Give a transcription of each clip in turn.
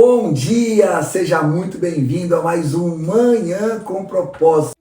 Bom dia, seja muito bem-vindo a mais um Manhã com Propósito.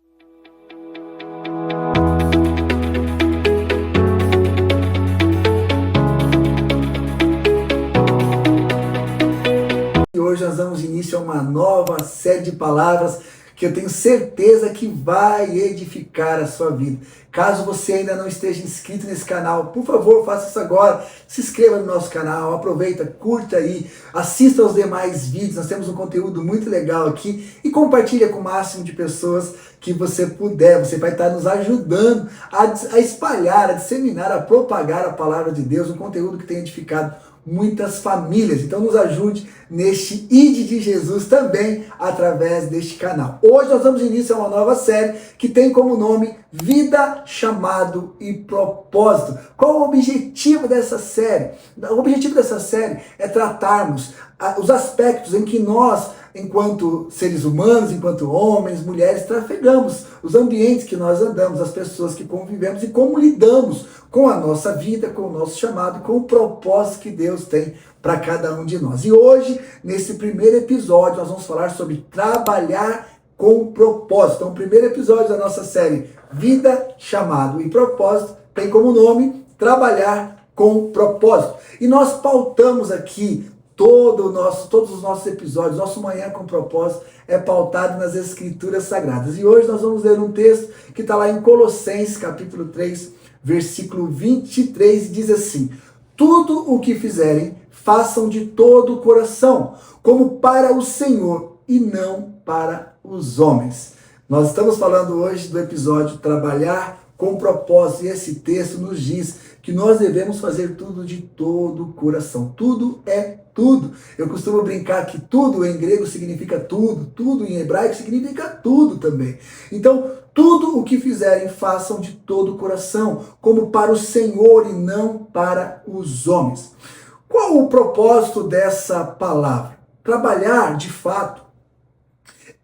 E hoje nós damos início a uma nova série de palavras que eu tenho certeza que vai edificar a sua vida. Caso você ainda não esteja inscrito nesse canal, por favor, faça isso agora. Se inscreva no nosso canal, aproveita, curta aí, assista aos demais vídeos. Nós temos um conteúdo muito legal aqui e compartilha com o máximo de pessoas que você puder. Você vai estar nos ajudando a espalhar, a disseminar, a propagar a palavra de Deus, um conteúdo que tem edificado muitas famílias. Então nos ajude neste ID de Jesus também através deste canal. Hoje nós damos início a uma nova série que tem como nome Vida, Chamado e Propósito. Qual o objetivo dessa série? O objetivo dessa série é tratarmos os aspectos em que nós, enquanto seres humanos, enquanto homens, mulheres, trafegamos, os ambientes que nós andamos, as pessoas que convivemos e como lidamos com a nossa vida, com o nosso chamado, com o propósito que Deus tem para cada um de nós. E hoje, nesse primeiro episódio, nós vamos falar sobre trabalhar com propósito. Então, o primeiro episódio da nossa série Vida, Chamado e Propósito tem como nome Trabalhar com Propósito. E nós pautamos aqui todos os nossos episódios, nosso Manhã com Propósito é pautado nas Escrituras Sagradas. E hoje nós vamos ler um texto que está lá em Colossenses, capítulo 3, versículo 23, e diz assim: tudo o que fizerem, façam de todo o coração, como para o Senhor e não para os homens. Nós estamos falando hoje do episódio Trabalhar com Propósito, e esse texto nos diz que nós devemos fazer tudo de todo o coração. Tudo é tudo. Eu costumo brincar que tudo em grego significa tudo, tudo em hebraico significa tudo também. Então, tudo o que fizerem, façam de todo o coração, como para o Senhor e não para os homens. Qual o propósito dessa palavra? Trabalhar, de fato,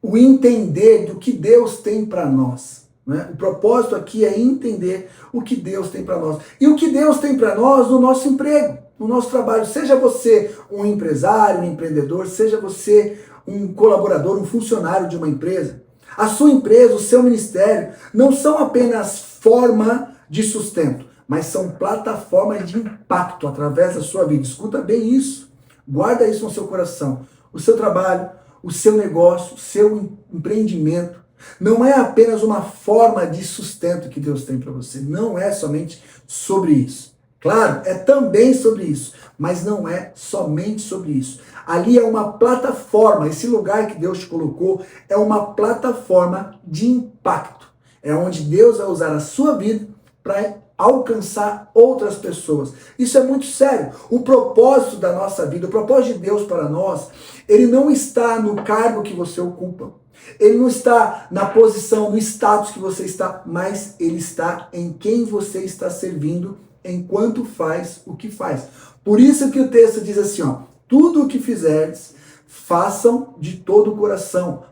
o entender do que Deus tem para nós. Né? O propósito aqui é entender o que Deus tem para nós. E o que Deus tem para nós no nosso emprego, no nosso trabalho. Seja você um empresário, um empreendedor, seja você um colaborador, um funcionário de uma empresa. A sua empresa, o seu ministério, não são apenas forma de sustento, mas são plataformas de impacto através da sua vida. Escuta bem isso, guarda isso no seu coração. O seu trabalho, o seu negócio, o seu empreendimento, não é apenas uma forma de sustento que Deus tem para você. Não é somente sobre isso. Claro, é também sobre isso, mas não é somente sobre isso. Ali é uma plataforma, esse lugar que Deus te colocou é uma plataforma de impacto. É onde Deus vai usar a sua vida para alcançar outras pessoas. Isso é muito sério. O propósito da nossa vida, o propósito de Deus para nós, ele não está no cargo que você ocupa. Ele não está na posição, no status que você está, mas ele está em quem você está servindo enquanto faz o que faz. Por isso que o texto diz assim, ó, tudo o que fizerdes, façam de todo o coração,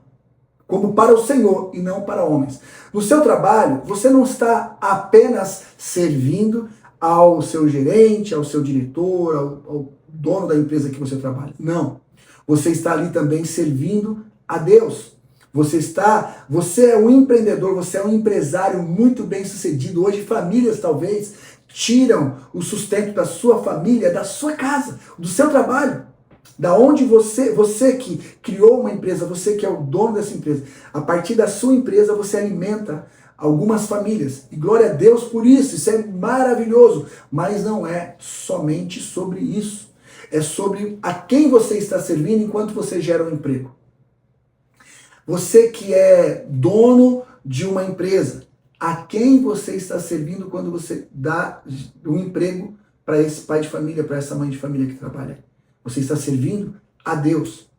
como para o Senhor e não para homens. No seu trabalho, você não está apenas servindo ao seu gerente, ao seu diretor, ao dono da empresa que você trabalha. Não. Você está ali também servindo a Deus. Você é um empreendedor, você é um empresário muito bem sucedido. Hoje famílias talvez tiram o sustento da sua família, da sua casa, do seu trabalho. Da onde você que criou uma empresa, você que é o dono dessa empresa, a partir da sua empresa você alimenta algumas famílias. E glória a Deus por isso, isso é maravilhoso. Mas não é somente sobre isso. É sobre a quem você está servindo enquanto você gera um emprego. Você que é dono de uma empresa, a quem você está servindo quando você dá um emprego para esse pai de família, para essa mãe de família que trabalha? Você está servindo a Deus.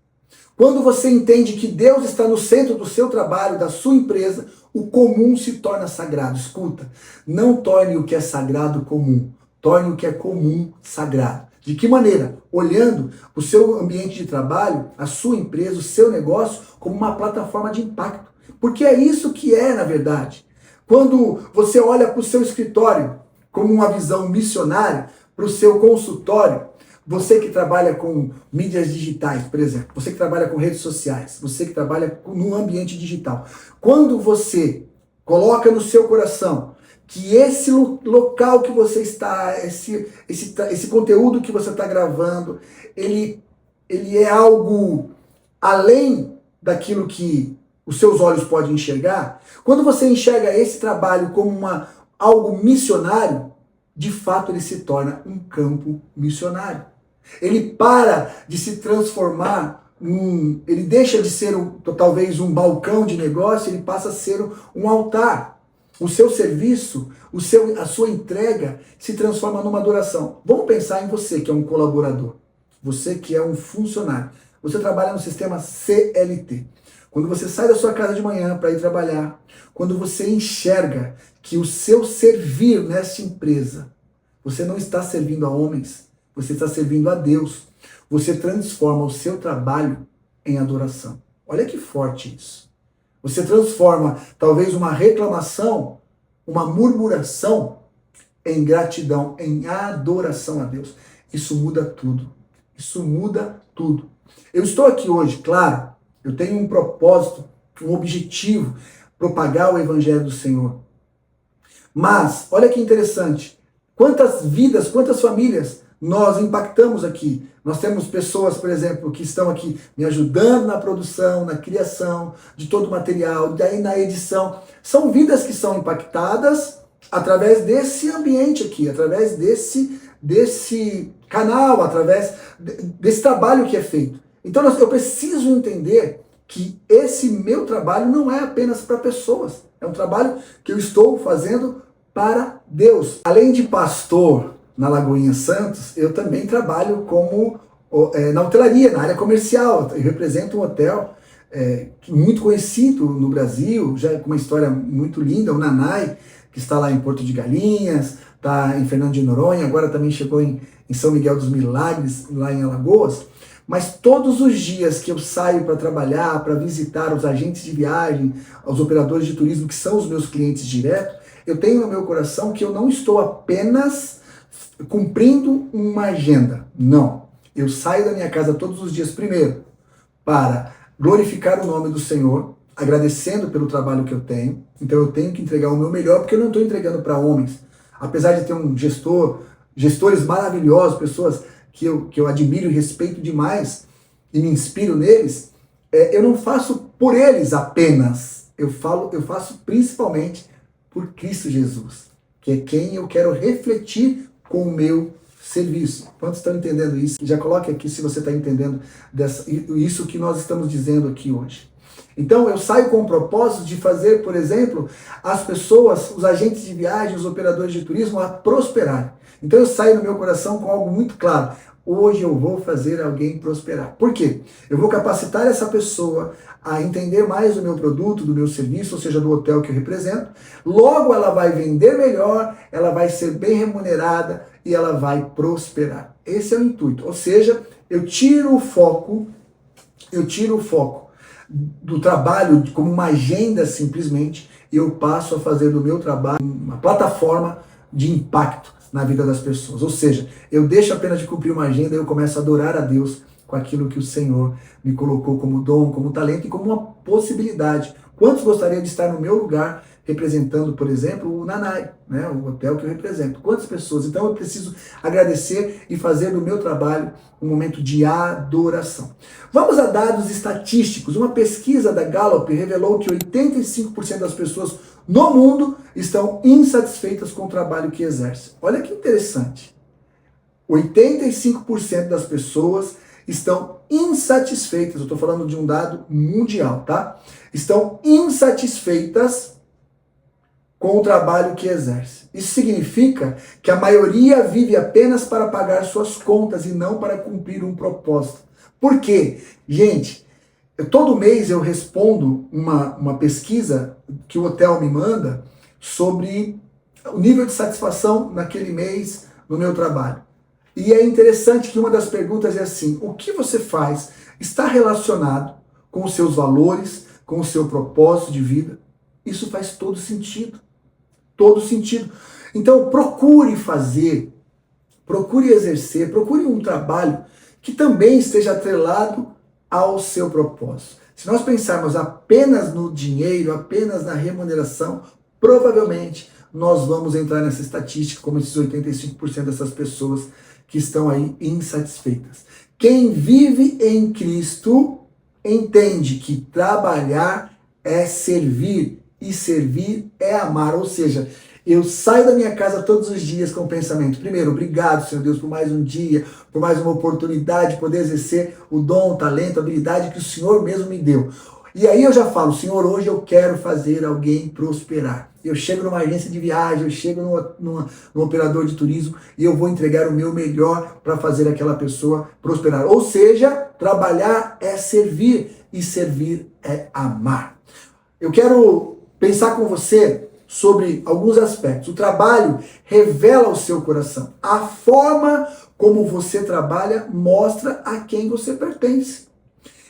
Quando você entende que Deus está no centro do seu trabalho, da sua empresa, o comum se torna sagrado. Escuta, não torne o que é sagrado comum, torne o que é comum sagrado. De que maneira? Olhando o seu ambiente de trabalho, a sua empresa, o seu negócio, como uma plataforma de impacto. Porque é isso que é, na verdade. Quando você olha para o seu escritório como uma visão missionária, para o seu consultório, Você que trabalha com mídias digitais, por exemplo, você que trabalha com redes sociais, você que trabalha no ambiente digital. Quando você coloca no seu coração que esse local que você está, esse conteúdo que você está gravando, ele é algo além daquilo que os seus olhos podem enxergar, quando você enxerga esse trabalho como algo missionário, de fato ele se torna um campo missionário. Ele para de se transformar ele deixa de ser talvez um balcão de negócio, ele passa a ser um altar. O seu serviço, a sua entrega se transforma numa adoração. Vamos pensar em você que é um colaborador, você que é um funcionário. Você trabalha no sistema CLT. Quando você sai da sua casa de manhã para ir trabalhar, quando você enxerga que o seu servir nesta empresa, você não está servindo a homens, você está servindo a Deus. Você transforma o seu trabalho em adoração. Olha que forte isso. Você transforma talvez uma reclamação, uma murmuração em gratidão, em adoração a Deus. Isso muda tudo. Isso muda tudo. Eu estou aqui hoje, claro, eu tenho um propósito, um objetivo, propagar o Evangelho do Senhor. Mas, olha que interessante, quantas vidas, quantas famílias nós impactamos aqui. Nós temos pessoas, por exemplo, que estão aqui me ajudando na produção, na criação de todo o material, daí na edição. São vidas que são impactadas através desse ambiente aqui, através desse canal, através desse trabalho que é feito. Então eu preciso entender que esse meu trabalho não é apenas para pessoas. É um trabalho que eu estou fazendo para Deus. Além de pastor na Lagoinha Santos, eu também trabalho como na hotelaria, na área comercial. Eu represento um hotel muito conhecido no Brasil, já com uma história muito linda, o Nanai, que está lá em Porto de Galinhas, está em Fernando de Noronha, agora também chegou em São Miguel dos Milagres, lá em Alagoas. Mas todos os dias que eu saio para trabalhar, para visitar os agentes de viagem, os operadores de turismo, que são os meus clientes diretos, eu tenho no meu coração que eu não estou apenas cumprindo uma agenda. Não. Eu saio da minha casa todos os dias, primeiro, para glorificar o nome do Senhor, agradecendo pelo trabalho que eu tenho. Então eu tenho que entregar o meu melhor, porque eu não estou entregando para homens. Apesar de ter gestores maravilhosos, pessoas que eu admiro e respeito demais e me inspiro neles, eu não faço por eles apenas. Eu faço principalmente por Cristo Jesus, que é quem eu quero refletir com o meu serviço. Quantos estão entendendo isso? Já coloque aqui se você está entendendo isso que nós estamos dizendo aqui hoje. Então eu saio com o propósito de fazer, por exemplo, as pessoas, os agentes de viagem, os operadores de turismo a prosperarem. Então eu saio no meu coração com algo muito claro. Hoje eu vou fazer alguém prosperar. Por quê? Eu vou capacitar essa pessoa a entender mais do meu produto, do meu serviço, ou seja, do hotel que eu represento. Logo ela vai vender melhor, ela vai ser bem remunerada e ela vai prosperar. Esse é o intuito. Ou seja, eu tiro o foco do trabalho como uma agenda simplesmente, e eu passo a fazer do meu trabalho uma plataforma de impacto na vida das pessoas. Ou seja, eu deixo apenas de cumprir uma agenda e eu começo a adorar a Deus com aquilo que o Senhor me colocou como dom, como talento e como uma possibilidade. Quantos gostariam de estar no meu lugar representando, por exemplo, o Nanai, né, o hotel que eu represento? Quantas pessoas? Então eu preciso agradecer e fazer do meu trabalho um momento de adoração. Vamos a dados estatísticos. Uma pesquisa da Gallup revelou que 85% das pessoas no mundo estão insatisfeitas com o trabalho que exercem. Olha que interessante. 85% das pessoas estão insatisfeitas. Eu estou falando de um dado mundial, tá? Estão insatisfeitas com o trabalho que exerce. Isso significa que a maioria vive apenas para pagar suas contas e não para cumprir um propósito. Por quê? Gente, todo mês eu respondo uma pesquisa que o hotel me manda sobre o nível de satisfação naquele mês no meu trabalho. E é interessante que uma das perguntas é assim: o que você faz está relacionado com os seus valores, com o seu propósito de vida? Isso faz todo sentido. Todo sentido. Então procure fazer procure exercer, procure um trabalho que também esteja atrelado ao seu propósito. Se nós pensarmos apenas no dinheiro, apenas na remuneração, provavelmente nós vamos entrar nessa estatística como esses 85% dessas pessoas que estão aí insatisfeitas. Quem vive em Cristo entende que trabalhar é servir e servir é amar. Ou seja, eu saio da minha casa todos os dias com o pensamento, primeiro, obrigado, Senhor Deus, por mais um dia, por mais uma oportunidade de poder exercer o dom, o talento, a habilidade que o Senhor mesmo me deu. E aí eu já falo, Senhor, hoje eu quero fazer alguém prosperar. Eu chego numa agência de viagem, eu chego num operador de turismo e eu vou entregar o meu melhor para fazer aquela pessoa prosperar. Ou seja, trabalhar é servir e servir é amar. Eu quero pensar com você sobre alguns aspectos. O trabalho revela o seu coração. A forma como você trabalha mostra a quem você pertence.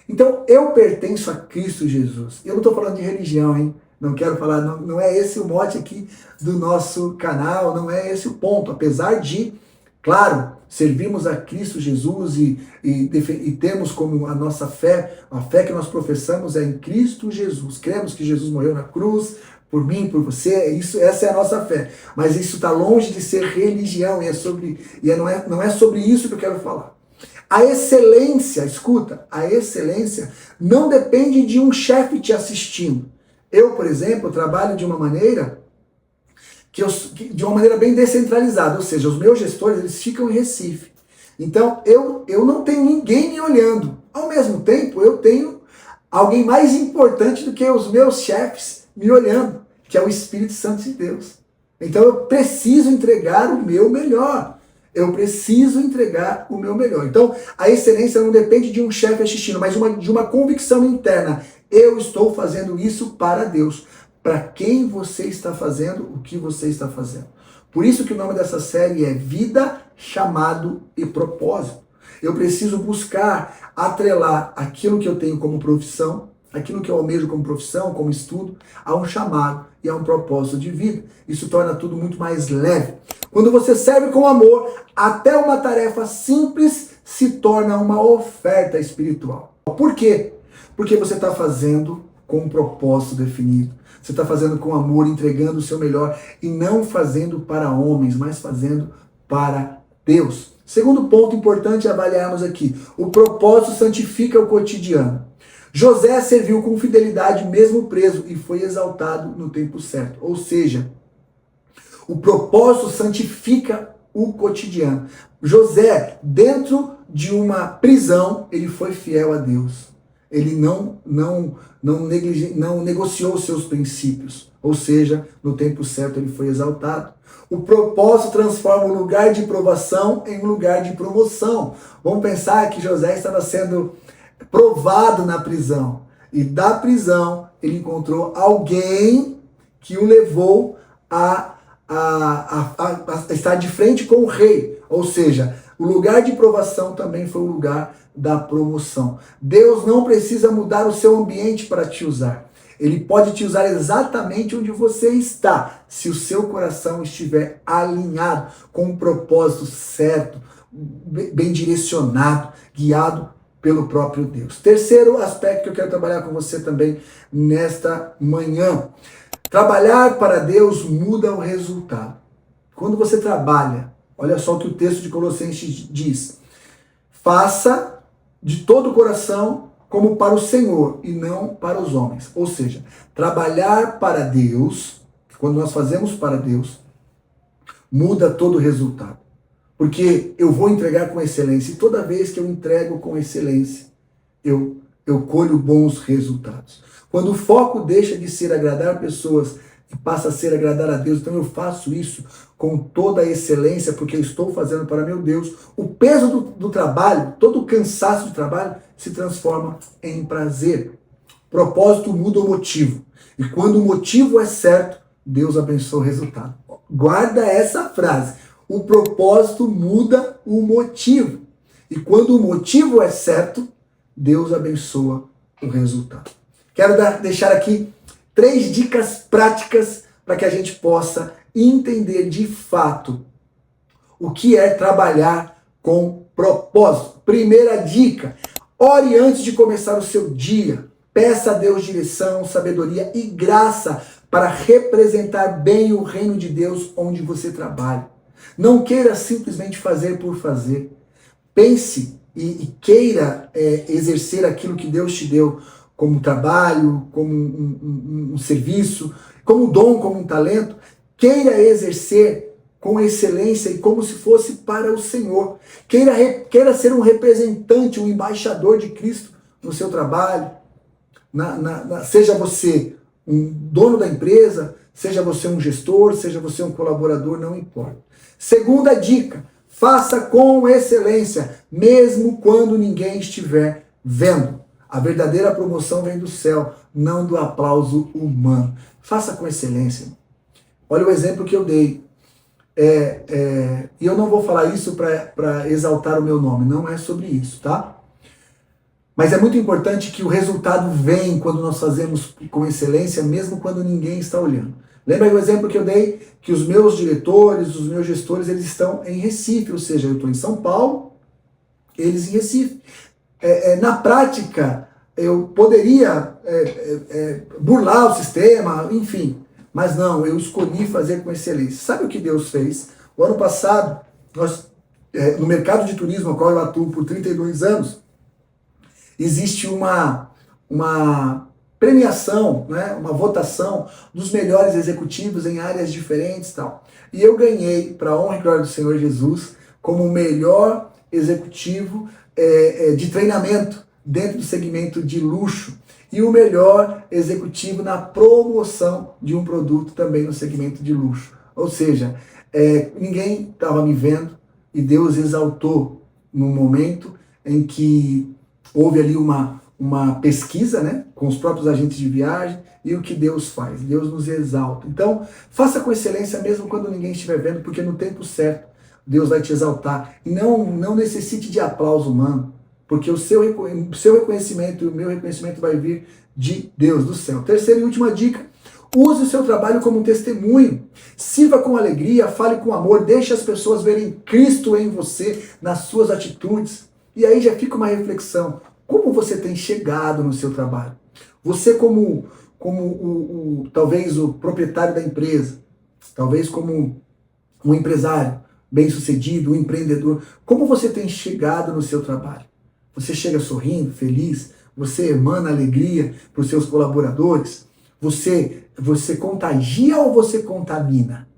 Então, eu pertenço a Cristo Jesus. Eu não estou falando de religião, hein? Não quero falar, não é esse o mote aqui do nosso canal, não é esse o ponto. Apesar de, claro, servirmos a Cristo Jesus e temos como a nossa fé, a fé que nós professamos é em Cristo Jesus. Cremos que Jesus morreu na cruz, por mim, por você, essa é a nossa fé. Mas isso está longe de ser religião não é sobre isso que eu quero falar. A excelência, escuta, a excelência não depende de um chefe te assistindo. Eu, por exemplo, trabalho de uma maneira de uma maneira bem descentralizada, ou seja, os meus gestores eles ficam em Recife. Então, eu não tenho ninguém me olhando. Ao mesmo tempo, eu tenho alguém mais importante do que os meus chefes me olhando, que é o Espírito Santo de Deus. Então, eu preciso entregar o meu melhor. Eu preciso entregar o meu melhor. Então, a excelência não depende de um chefe assistindo, mas de uma convicção interna. Eu estou fazendo isso para Deus. Para quem você está fazendo o que você está fazendo. Por isso que o nome dessa série é Vida, Chamado e Propósito. Eu preciso buscar atrelar aquilo que eu tenho como profissão, aquilo que eu almejo como profissão, como estudo, a um chamado e a um propósito de vida. Isso torna tudo muito mais leve. Quando você serve com amor, até uma tarefa simples se torna uma oferta espiritual. Por quê? Porque você está fazendo com um propósito definido. Você está fazendo com amor, entregando o seu melhor e não fazendo para homens, mas fazendo para Deus. Segundo ponto importante avaliarmos aqui, o propósito santifica o cotidiano. José serviu com fidelidade mesmo preso e foi exaltado no tempo certo. Ou seja, o propósito santifica o cotidiano. José, dentro de uma prisão, ele foi fiel a Deus. Ele não negociou os seus princípios. Ou seja, no tempo certo ele foi exaltado. O propósito transforma um lugar de provação em um lugar de promoção. Vamos pensar que José estava sendo provado na prisão. E da prisão ele encontrou alguém que o levou a estar de frente com o rei. Ou seja, o lugar de provação também foi o lugar da promoção. Deus não precisa mudar o seu ambiente para te usar. Ele pode te usar exatamente onde você está, se o seu coração estiver alinhado com um propósito certo, bem direcionado, guiado pelo próprio Deus. Terceiro aspecto que eu quero trabalhar com você também nesta manhã. Trabalhar para Deus muda o resultado. Quando você trabalha, olha só o que o texto de Colossenses diz. Faça de todo o coração como para o Senhor e não para os homens. Ou seja, trabalhar para Deus, quando nós fazemos para Deus, muda todo o resultado. Porque eu vou entregar com excelência. E toda vez que eu entrego com excelência, eu colho bons resultados. Quando o foco deixa de ser agradar pessoas e passa a ser agradar a Deus, então eu faço isso com toda a excelência, porque eu estou fazendo para meu Deus. O peso do trabalho, todo o cansaço do trabalho se transforma em prazer. Propósito muda o motivo. E quando o motivo é certo, Deus abençoa o resultado. Guarda essa frase. O propósito muda o motivo. E quando o motivo é certo, Deus abençoa o resultado. Quero deixar aqui 3 dicas práticas para que a gente possa entender de fato o que é trabalhar com propósito. Primeira dica: ore antes de começar o seu dia. Peça a Deus direção, sabedoria e graça para representar bem o reino de Deus onde você trabalha. Não queira simplesmente fazer por fazer. Pense e queira exercer aquilo que Deus te deu como trabalho, como um serviço, como dom, como um talento. Queira exercer com excelência e como se fosse para o Senhor. Queira ser um representante, um embaixador de Cristo no seu trabalho. Seja você um dono da empresa, seja você um gestor, seja você um colaborador, não importa. Segunda dica: faça com excelência, mesmo quando ninguém estiver vendo. A verdadeira promoção vem do céu, não do aplauso humano. Faça com excelência. Olha o exemplo que eu dei. E eu não vou falar isso para exaltar o meu nome, não é sobre isso, tá? Mas é muito importante que o resultado vem quando nós fazemos com excelência, mesmo quando ninguém está olhando. Lembra o exemplo que eu dei? Que os meus diretores, os meus gestores, eles estão em Recife, ou seja, eu estou em São Paulo, eles em Recife. Na prática, eu poderia burlar o sistema, enfim, mas não, eu escolhi fazer com excelência. Sabe o que Deus fez? O ano passado, no mercado de turismo, ao qual eu atuo por 32 anos, existe uma premiação, né, uma votação dos melhores executivos em áreas diferentes e tal. E eu ganhei, para a honra e glória do Senhor Jesus, como o melhor executivo de treinamento dentro do segmento de luxo e o melhor executivo na promoção de um produto também no segmento de luxo. Ou seja, ninguém estava me vendo e Deus exaltou no momento em que houve ali uma pesquisa, né, com os próprios agentes de viagem, e o que Deus faz? Deus nos exalta. Então, faça com excelência mesmo quando ninguém estiver vendo, porque no tempo certo Deus vai te exaltar. E não necessite de aplauso humano, porque o seu reconhecimento e o meu reconhecimento vai vir de Deus do céu. Terceira e última dica: use o seu trabalho como um testemunho. Sirva com alegria, fale com amor, deixe as pessoas verem Cristo em você, nas suas atitudes. E aí já fica uma reflexão: como você tem chegado no seu trabalho? Você como talvez o proprietário da empresa, talvez como um empresário bem-sucedido, um empreendedor, como você tem chegado no seu trabalho? Você chega sorrindo, feliz? Você emana alegria para os seus colaboradores? Você contagia ou você contamina?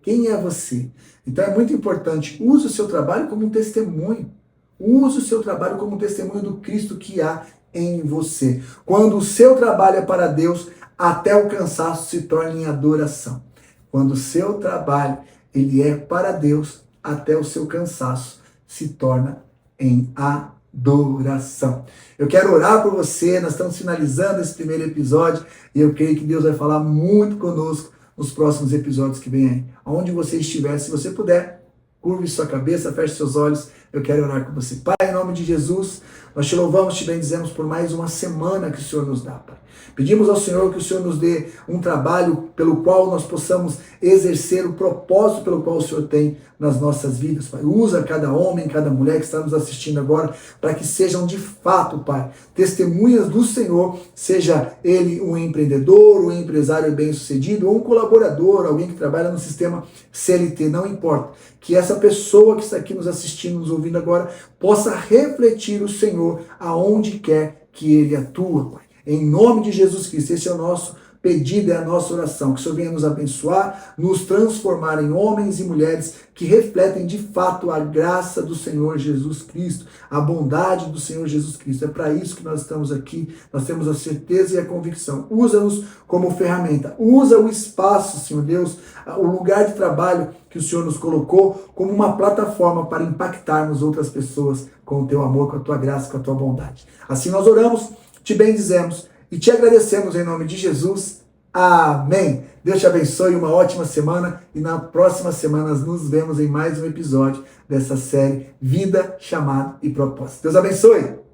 Quem é você? Então é muito importante, use o seu trabalho como um testemunho. Use o seu trabalho como um testemunho do Cristo que há em você. Quando o seu trabalho é para Deus, até o cansaço se torna em adoração. Quando o seu trabalho ele é para Deus, até o seu cansaço se torna em adoração. Eu quero orar por você, nós estamos finalizando esse primeiro episódio e eu creio que Deus vai falar muito conosco nos próximos episódios que vem aí. Aonde você estiver, se você puder, curve sua cabeça, feche seus olhos, eu quero orar com você. Pai, em nome de Jesus, nós te louvamos, te bendizemos por mais uma semana que o Senhor nos dá, Pai. Pedimos ao Senhor que o Senhor nos dê um trabalho pelo qual nós possamos exercer o propósito pelo qual o Senhor tem nas nossas vidas, Pai. Usa cada homem, cada mulher que está nos assistindo agora, para que sejam de fato, Pai, testemunhas do Senhor, seja ele um empreendedor, um empresário bem-sucedido, ou um colaborador, alguém que trabalha no sistema CLT, não importa. Que essa pessoa que está aqui nos assistindo, nos ouvindo agora, possa refletir o Senhor aonde quer que ele atua, Pai. Em nome de Jesus Cristo, esse é o nosso pedido, é a nossa oração. Que o Senhor venha nos abençoar, nos transformar em homens e mulheres que refletem de fato a graça do Senhor Jesus Cristo, a bondade do Senhor Jesus Cristo. É para isso que nós estamos aqui, nós temos a certeza e a convicção. Usa-nos como ferramenta, usa o espaço, Senhor Deus, o lugar de trabalho que o Senhor nos colocou como uma plataforma para impactarmos outras pessoas com o teu amor, com a tua graça, com a tua bondade. Assim nós oramos, te bendizemos e te agradecemos em nome de Jesus. Amém. Deus te abençoe, uma ótima semana e na próxima semana nos vemos em mais um episódio dessa série Vida, Chamado e Propósito. Deus abençoe.